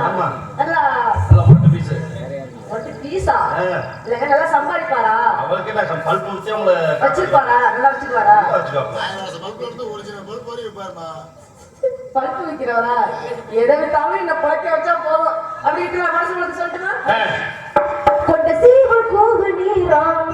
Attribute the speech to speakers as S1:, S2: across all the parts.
S1: ஆமா நல்லா நல்லா போட்டு பீஸ்
S2: ஒட்டு பீஸா இல்லங்க நல்லா சம்பாதிப்பாரா
S1: அவருக்கு என்ன பல்ப் வச்சு அவங்கள
S2: வச்சிருப்பாரா நல்லா வச்சிருப்பாரா
S3: பல்ப் வந்து ஒரிஜினல் பல்ப் வரை வைப்பாருமா
S2: பல்ப் விக்கிறவரா எதை வித்தாலும் என்ன பழக்க வச்சா போதும் அப்படி இருக்கிற மனசு உங்களுக்கு சொல்லட்டுமா கொண்ட சீவ கோகு நீரம்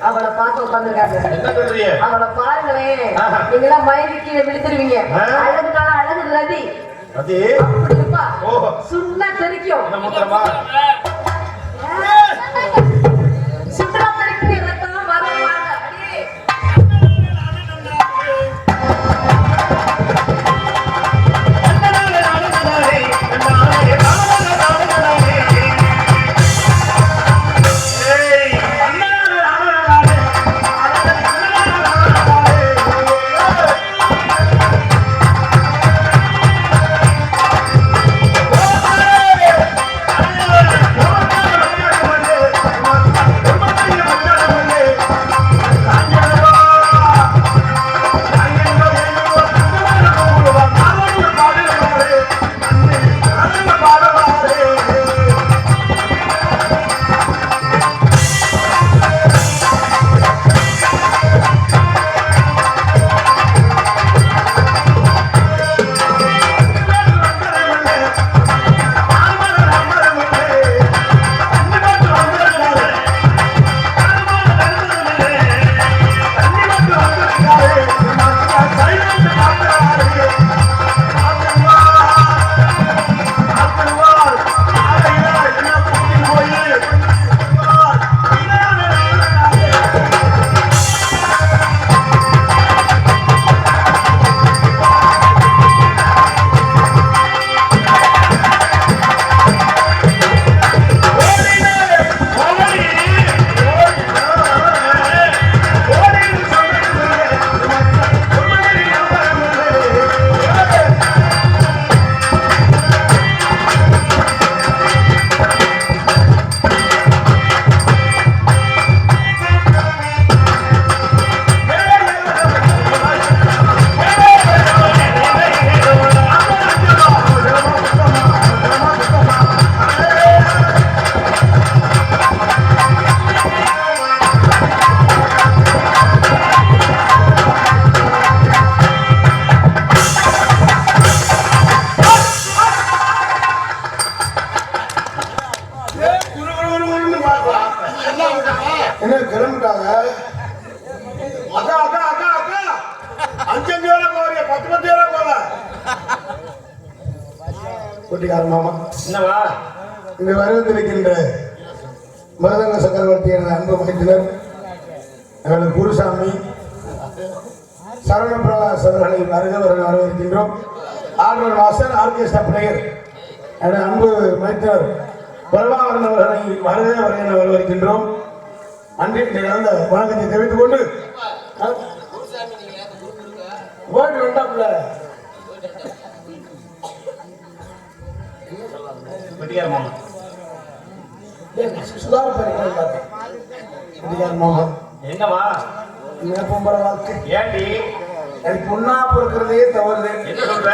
S2: அவளை பார்த்து உட்காந்துருக்காங்க. அவளை பாருங்களேன், நீங்களா மயங்கி கீழே விழுந்துருவீங்க. அழகுனால அழகு ரதி சுண்ணா தெரிக்கும் சுண்ணா தெரிக்கும் ரத்தம் வரவாங்க.
S4: கட்டிக்கார மாமா
S1: என்னவா
S4: இங்கு வருவந்திருக்கின்ற மருதங்க சக்கரவர்த்தி எனது அன்பு மைத்தினர் எங்களது குருசாமி சரவண பிரகாஷ் அவர்களை வரவேற்கின்றோம். ஆர்டர் மாஸ்டர் ஆர்கெஸ்ட்ரா பிளேயர் எனது அன்பு மைத்தினர் பிரபாகரன் அவர்களை வரவேற்கின்றோம். அன்றி நடந்த வணக்கத்தை தெரிவித்துக் கொண்டு ஓடி வந்தாப்புல
S1: கட்டிக்கார மாமா
S4: மாமா
S1: என்னவா
S4: பொம்பளை வாழ்க்கை
S1: ஏண்டி
S4: எனக்கு பொண்ணா பிறக்கிறதே தவறு.
S1: என்ன சொல்ற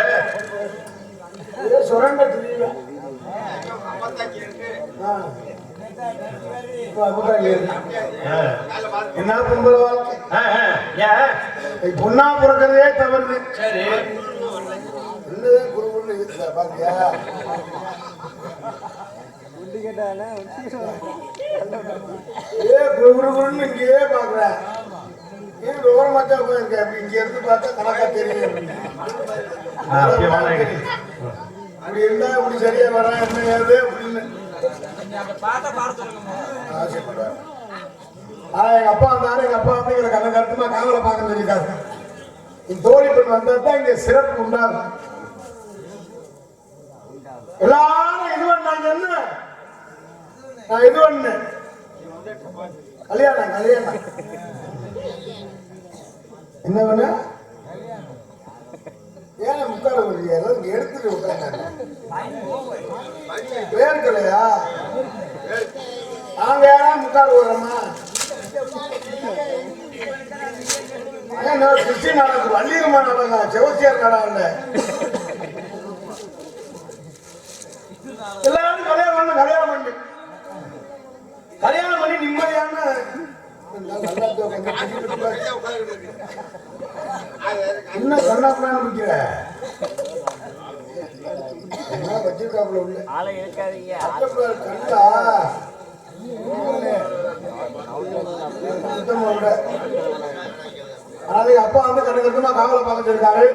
S4: சுரண்ட தெரியல என்ன பொம்பளை வாழ்க்கை
S1: ஏன்
S4: பொண்ணா பிறக்கிறதே தவறு.
S1: சரி
S4: என்னதான் குருகுருன்னு இருக்குதா பாத்தியா? குருகுருன்னு இங்கேயே பாக்குறேன். இது ஓரமாச்சா போயிருக்கேன். இங்க இருந்து பார்த்தா கணக்கா தெரியும். அப்படி இருந்தா அப்படி சரியா வரா என்ன ஏது அப்படின்னு ஆசைப்படுறாரு. ஆனா எங்க அப்பா வந்தாரு. எங்க அப்பா வந்து எங்களை கண்ண கருத்துமா காவலை பார்க்க சொல்லியிருக்காரு. இந்த தோழி பெண் வந்தா தான் இங்க சிறப்பு உண்டாகும். எல்லாரும் இது பண்ணாங்க. என்ன நான் இது பண்ண கல்யாணம் கல்யாணம் என்ன பண்ண ஏன் முக்காட எல்லாம் எடுத்துட்டு விட்டாங்க. பேருக்கலையா நாங்க யாரா முக்காடு விடுறோமா? கிறிஸ்டின் நாடகம் வள்ளியம்மா நாடகம் செவசியார் நாடகம் இல்ல. எல்லாரும் கல்யாணம் பண்ணு கல்யாணம் பண்ணி நிம்மதியான என்ன கண்ணாப்புல முடிக்கிற வச்சிருக்காப்புல உள்ள கண்டா அதாவது அப்பா வந்து கண்ணு கட்டுமா காவலை பார்க்க இருக்காரு.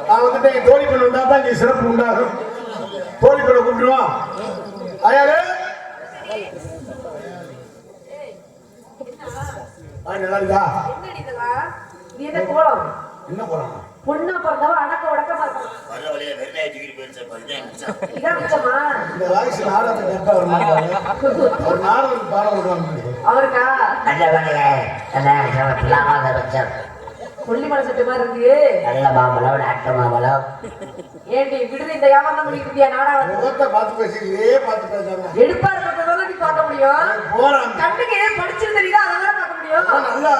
S4: நான் வந்துட்டு என் தோழி பெண் வந்தா தான் இங்க சிறப்பு உண்டாகும். தோழி பெண்ணை கூப்பிடுவான். ஐயாரு நல்லா இருக்கா?
S2: என்ன கோலம்?
S4: என்ன போறான்?
S2: பொண்ணா பிறந்தவ அடக்க உடக்கமா இருக்கும்.
S4: இந்த வயசு நாடகத்தை கேட்டா ஒரு நாடகம் பாடம் விடுவாங்க.
S2: அவருக்கா கொல்லி மலை சட்டு மாதிரி இருக்கு.
S5: நல்ல மாம்பழம் நாட்டு மாம்பழம்.
S2: ஏண்டி விடுதி இந்த வியாபாரம் பண்ணிட்டு இருக்கியா? நாடகம்
S4: பார்த்து பேசிக்கிட்டே பார்த்து பேசாம
S2: எடுப்பா இருக்கிறதால நீ பார்க்க முடியும். கண்ணுக்கு படிச்சிரு தெரியுதா? அதெல்லாம் பார்க்க முடியும்.
S4: நல்லா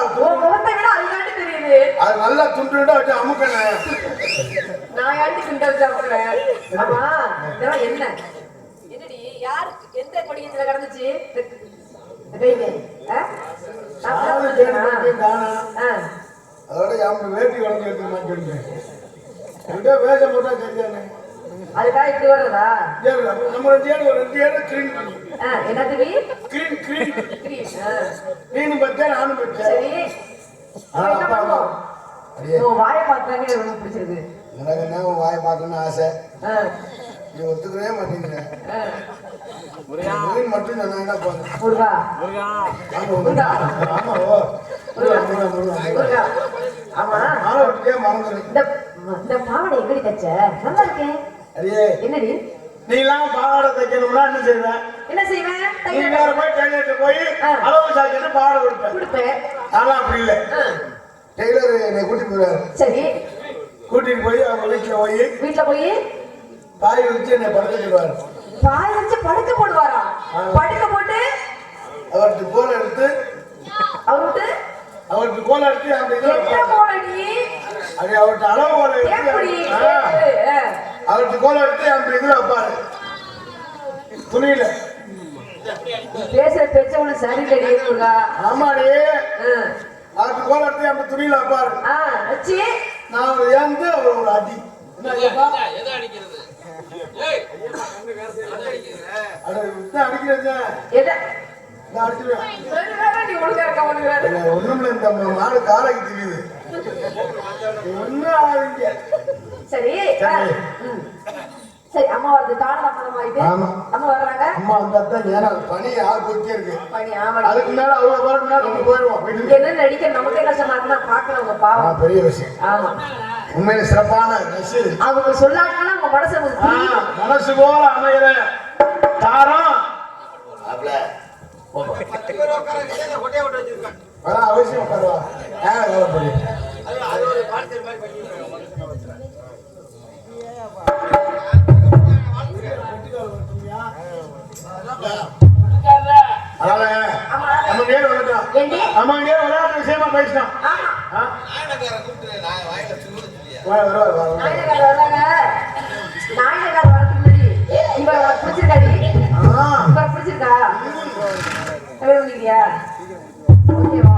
S2: முகத்தை விட அதுதாண்டி தெரியுது.
S4: அது நல்லா துண்டுடா வச்சு அமுக்கணே.
S2: நான் யாண்டி துண்ட வச்சு அமுக்குறேன். ஆமா இதெல்லாம் என்ன என்னடி யாரு எந்த கொடியத்துல கிடந்துச்சு?
S4: அதோட யாரு வேட்டி வளர்ந்து எடுத்து மாட்டேன். வேஷம் போட்டா தெரியானே.
S2: அதுக்காக இப்படி வர்றதா?
S4: நம்ம ரெண்டு ஏடு ஒரு 2 ஏடு கிரீன் பண்ணி
S2: என்னத்துக்கு
S4: கிரீன் கிரீன் நீனும் பத்தேன் நானும் பத்தேன்.
S2: சரி வாயை பார்த்தாங்க எனக்கு பிடிச்சிருக்கு.
S4: எனக்கு என்ன வாயை பார்க்கணும்னு ஆசை. நீ ஒத்துக்கவே மாட்டேங்கிற. மீன் மட்டும் நான் என்ன போறேன்
S2: முருகா முருகா
S4: ஆமா ஓ
S2: முருகா ஆமா
S4: நாளை விட்டுட்டே மறந்துடுறேன்.
S2: இந்த பாவாடை எப்படி தச்ச? நல்லா இருக்கேன்.
S4: அடியே
S2: என்னடி
S4: நீ எல்லாம் பாவாடை தைக்கணும்னா என்ன செய்வேன்?
S2: என்ன செய்வேன்?
S4: நீ வேற போய் டெய்லர்கிட்ட போய் அளவு சாக்கிட்டு பாவாடை கொடுப்பேன். நான்லாம் அப்படி இல்லை. டெய்லர் என்னை கூட்டிட்டு போயிடுவாரு.
S2: சரி
S4: கூட்டிட்டு போய் அவங்க வீட்டுல போய் பாய் வச்சு என்னை படுக்க சொல்லுவாரு.
S2: பாய் வச்சு படுக்க போடுவாரா? படுக்க போட்டு
S4: அவருக்கு கோலை எடுத்து
S2: அவருக்கு
S4: கோலை எடுத்து அந்த
S2: என்ன கோலடி
S4: அது அவருக்கு அளவு கோலை எடுத்து அவருக்கு கோலை எடுத்து அந்த இதுல வைப்பாரு துணியில.
S2: பேசுற பேச்ச உனக்கு சரியில்லை முருகா.
S4: ஆமாடி அவருக்கு கோலை எடுத்து அந்த துணியில வைப்பாரு.
S2: வச்சு
S4: நான் அவர் ஏந்து அவர் ஒரு அடி ஒண்ணுமில்ல இந்த மாடு காலைக்கு தெரியுது. ஒன்னும் ஆகுங்க.
S2: சரி சரி அம்மா அம்மா வருது காலதாமதம் ஆயிட்டு
S4: ஆமா.
S2: அம்மா வர்றாங்க.
S4: அம்மா வந்தா தான் ஏன்னா பனி யார் போயிட்டே இருக்கு.
S2: பனி ஆமா.
S4: அதுக்கு மேல அவங்க வரக்கு மேல நம்ம போயிடுவோம்
S2: இங்க
S4: வீட்டுக்கு.
S2: என்ன நடிக்க நமக்கே கஷ்டமா இருக்குன்னா பாக்குறவங்க பாவம்.
S4: பெரிய விஷயம்.
S2: ஆமா.
S4: உண்மையில சிறப்பான ரசிகை.
S2: அவங்க சொல்லாங்கன்னா உங்க மனசு நமக்கு புரியும்.
S4: மனசு போல அமைகிற தாரம் அதான் அவசியம் உட்காருவா. ஏன் கவலைப்படி அதனால நம்ம நேரம் வந்துட்டோம்.
S2: ஏண்டி?
S4: நம்ம நேரம் விளையாட்டு விஷயமா பேசிட்டோம்.
S2: ஆமா.
S4: வருவார்
S2: நாயனகார் வர்றாங்க. நாயனகார் வரதுக்கு முன்னாடி இவரை உனக்கு பிடிச்சிருக்காடி? இவரை பிடிச்சிருக்கா? கல்யாணம் பண்ணிக்கிறியா? ஓகேவா?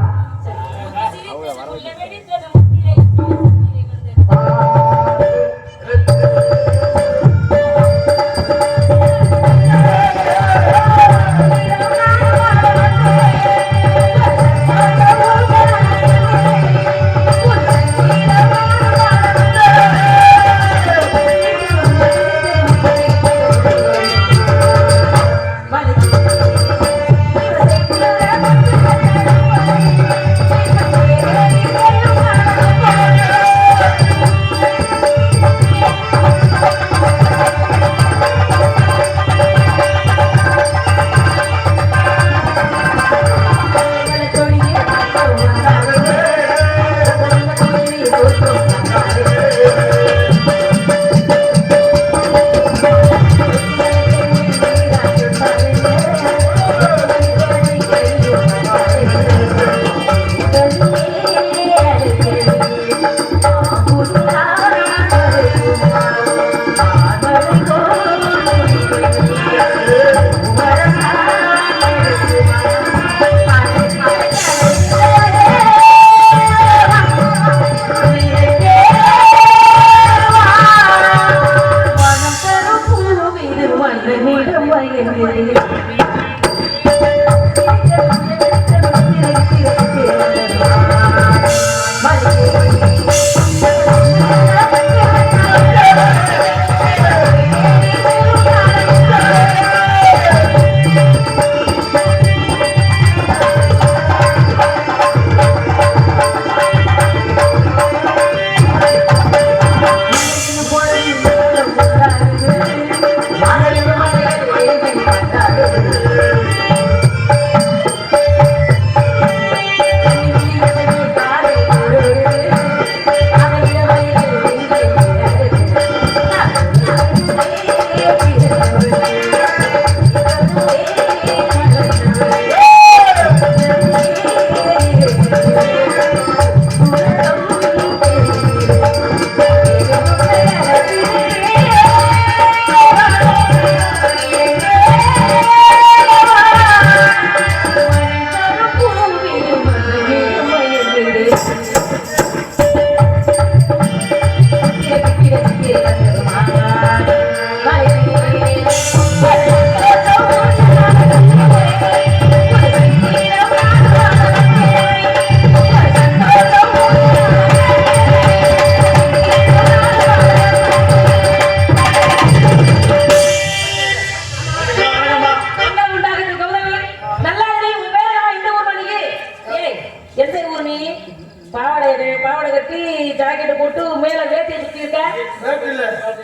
S2: பாவாடை கட்டி ஜாக்கெட் போட்டு மேல வேட்டி சுத்தி இருக்க.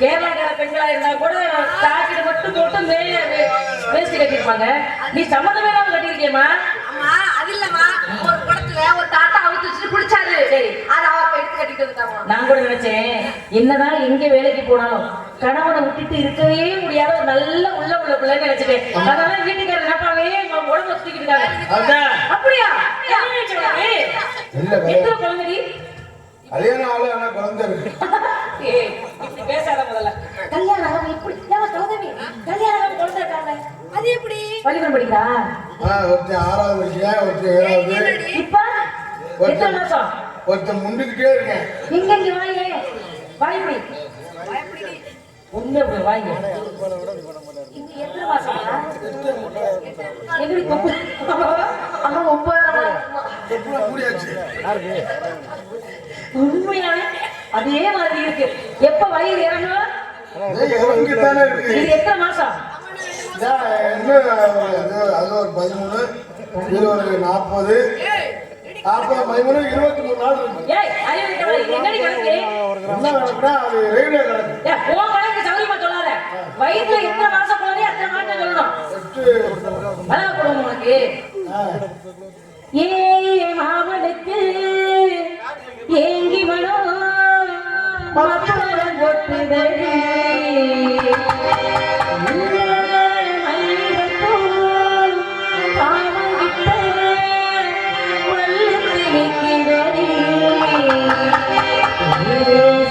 S2: கேரளாக்கார பெண்களா இருந்தா கூட ஜாக்கெட் மட்டும் போட்டு மேல வேஷ்டி கட்டிருப்பாங்க. நீ சம்மந்தமே இல்லாம கட்டிருக்கியம்மா.
S6: அம்மா அது இல்லம்மா, ஒரு குளத்துல ஒரு தாத்தா அவுத்து வச்சு குளிச்சாரு. சரி, அதை அவ எடுத்து கட்டிட்டு வந்துட்டாங்க.
S2: நான் கூட நினைச்சேன் என்னதான் எங்க வேலைக்கு போனாலும் கணவனை விட்டுட்டு இருக்கவே முடியாத ஒரு நல்ல உள்ள பிள்ளைன்னு நினைச்சிட்டேன். அதனால வீட்டுக்காரர் நினைப்பாவே உடம்பு சுத்திக்கிட்டு இருக்காங்க. அப்படியா? எத்தனை குழந்தை?
S4: கல்யாணம் ஆளு ஆனா குழந்தை இருக்கு.
S2: பேசாத முதல்ல.
S6: கல்யாணம் இப்படி குழந்தை கல்யாணம் குழந்தை இருக்காங்க. அது எப்படி
S2: பள்ளிக்கூடம் படிக்கிறா?
S4: ஒருத்தன் 6வது படிக்கிறேன், ஒருத்தன் 7வது.
S2: இப்ப எத்தனை மாசம்?
S4: ஒருத்தன் முண்டுக்கிட்டே இருக்கேன்.
S2: இங்க வாங்க வாய்ப்படி உண்மை வாங்க. இங்க எத்தனை மாசம்? எங்களுக்கு 9
S4: கூடியாச்சு.
S2: உண்மையாவே அதே மாதிரி இருக்கு. எப்ப வயிறு இறங்கும்?
S4: இங்கதானே இருக்கு.
S2: இது எத்தனை மாசம்?
S4: இன்னும் அது ஒரு 13, இது ஒரு 40, 13, 23 நாள் இருக்கு.
S2: ஏய் அறிவு கிட்டவா இது என்னடி கணக்கு?
S4: என்ன கணக்குனா அது ரயில்வே கணக்கு.
S2: ஏய் உன் கணக்கு சௌரியமா சொல்லாத. வயித்துல எத்தனை மாசம் குழந்தை அத்தனை மாசம் சொல்லணும். நல்லா போடுவோம் உனக்கு. ஏ மாமனுக்கு ஏங்கி மனம் மத்தளம் கொட்டுதடி.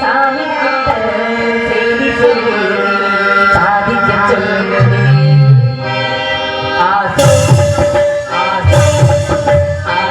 S2: சாமி கிட்ட செய்தி சொல்லி சாதிக்க சொல்லுங்க. ஆசை ஆசை ஆசை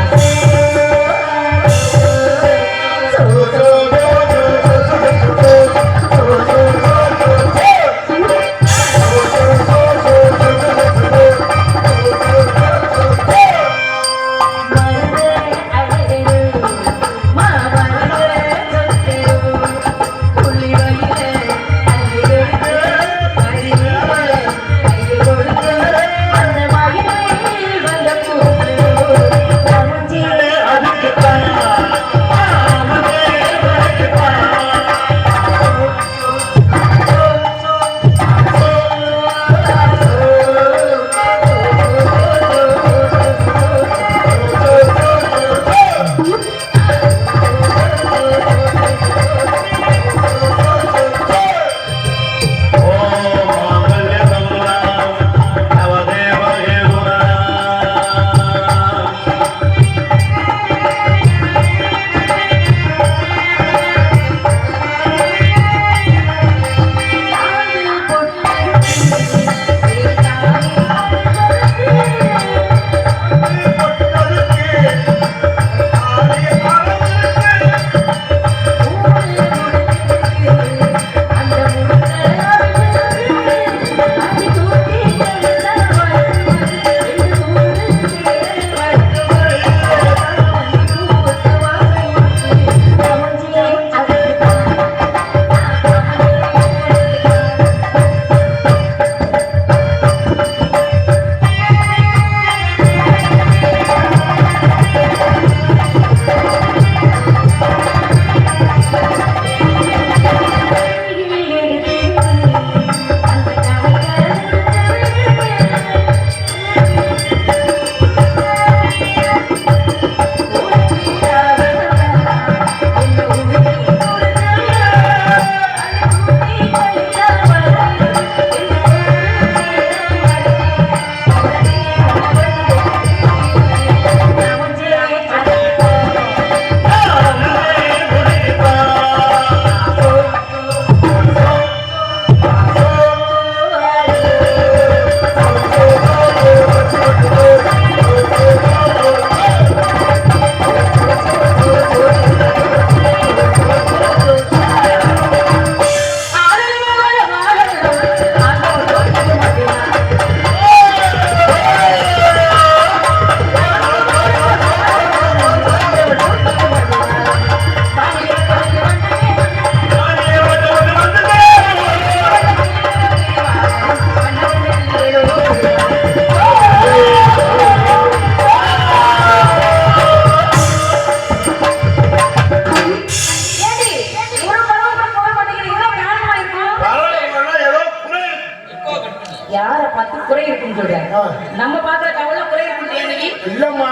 S2: நம்ம பாக்குற கவலை குறை இருக்கு
S4: இல்லம்மா.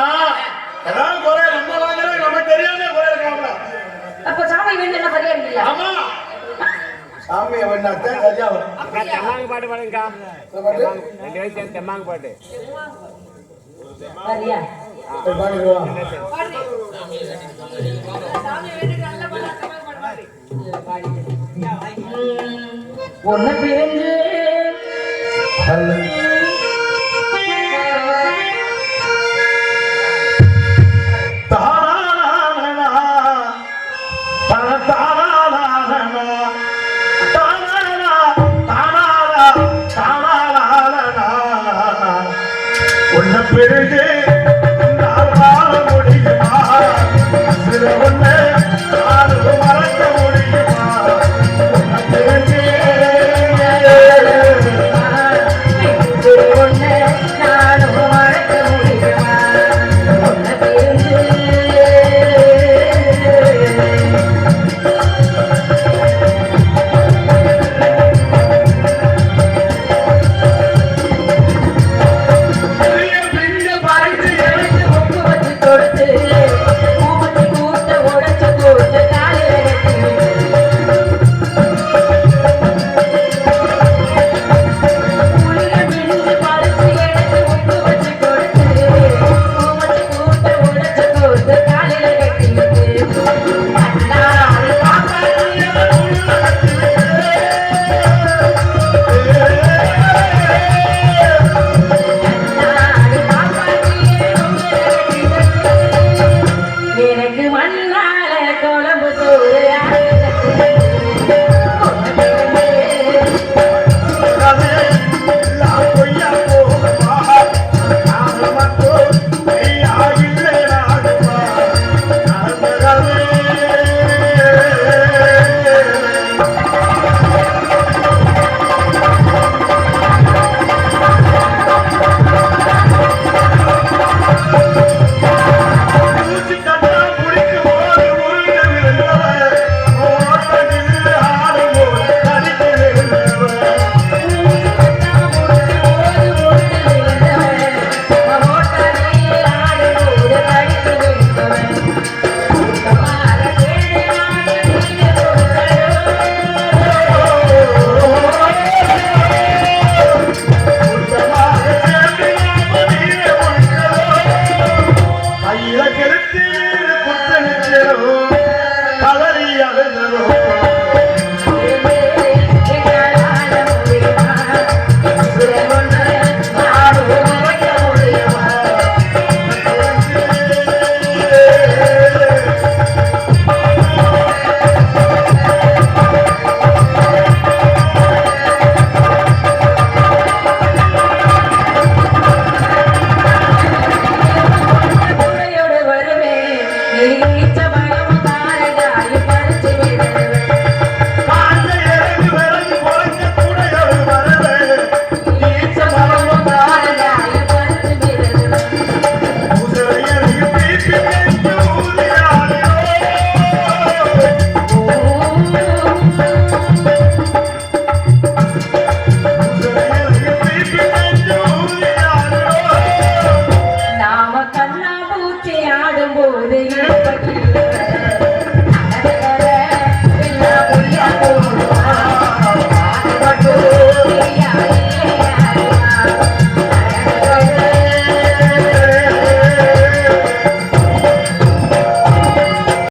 S4: ஏதாவது குறை நம்ம வாங்குறோம், நமக்கு தெரியாம குறை இருக்காங்க.
S2: அப்ப சாமி வேணும் என்ன சரியா இல்லையா?
S4: ஆமா, சாமியை வேண்டாத்தான் சரியா வரும்.
S7: தெம்மாங்க பாட்டு பாடுங்கக்கா. ரெண்டு வயசு தெம்மாங்க பாட்டு
S2: சரியா
S4: பாடிடுவோம்.
S2: ஒன்னு பிரிஞ்சு